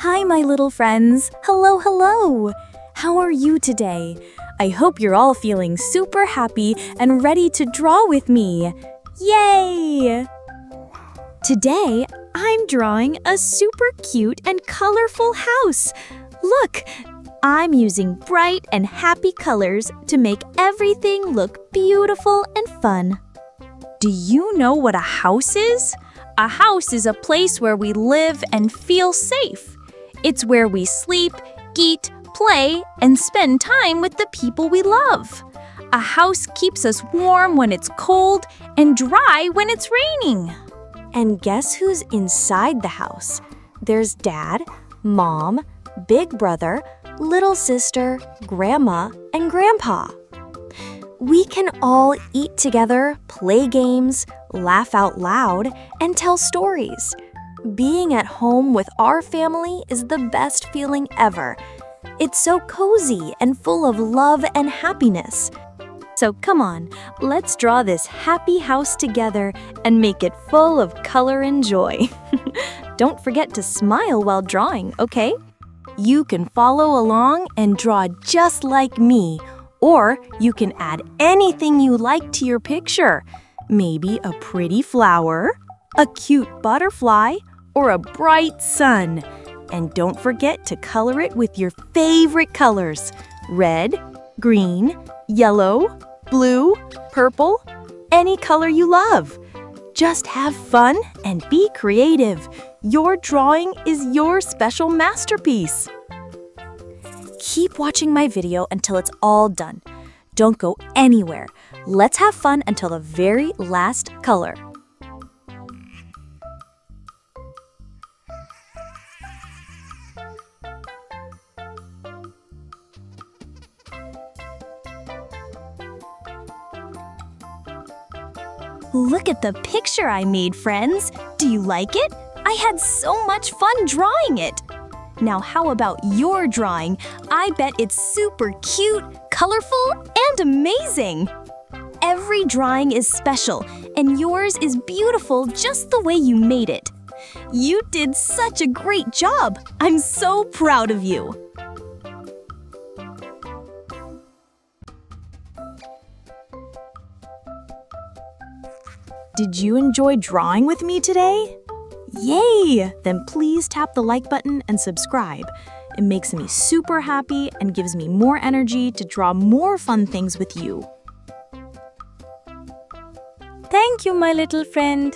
Hi, my little friends. Hello, hello. How are you today? I hope you're all feeling super happy and ready to draw with me. Yay! Today, I'm drawing a super cute and colorful house. Look, I'm using bright and happy colors to make everything look beautiful and fun. Do you know what a house is? A house is a place where we live and feel safe. It's where we sleep, eat, play, and spend time with the people we love. A house keeps us warm when it's cold and dry when it's raining. And guess who's inside the house? There's Dad, Mom, Big Brother, Little Sister, Grandma, and Grandpa. We can all eat together, play games, laugh out loud, and tell stories. Being at home with our family is the best feeling ever. It's so cozy and full of love and happiness. So come on, let's draw this happy house together and make it full of color and joy. Don't forget to smile while drawing, okay? You can follow along and draw just like me, or you can add anything you like to your picture. Maybe a pretty flower, a cute butterfly, or a bright sun. And don't forget to color it with your favorite colors: red, green, yellow, blue, purple, any color you love. Just have fun and be creative. Your drawing is your special masterpiece. Keep watching my video until it's all done. Don't go anywhere. Let's have fun until the very last color. Look at the picture I made, friends. Do you like it? I had so much fun drawing it. Now, how about your drawing? I bet it's super cute, colorful, and amazing. Every drawing is special, and yours is beautiful just the way you made it. You did such a great job. I'm so proud of you. Did you enjoy drawing with me today? Yay! Then please tap the like button and subscribe. It makes me super happy and gives me more energy to draw more fun things with you. Thank you, my little friend.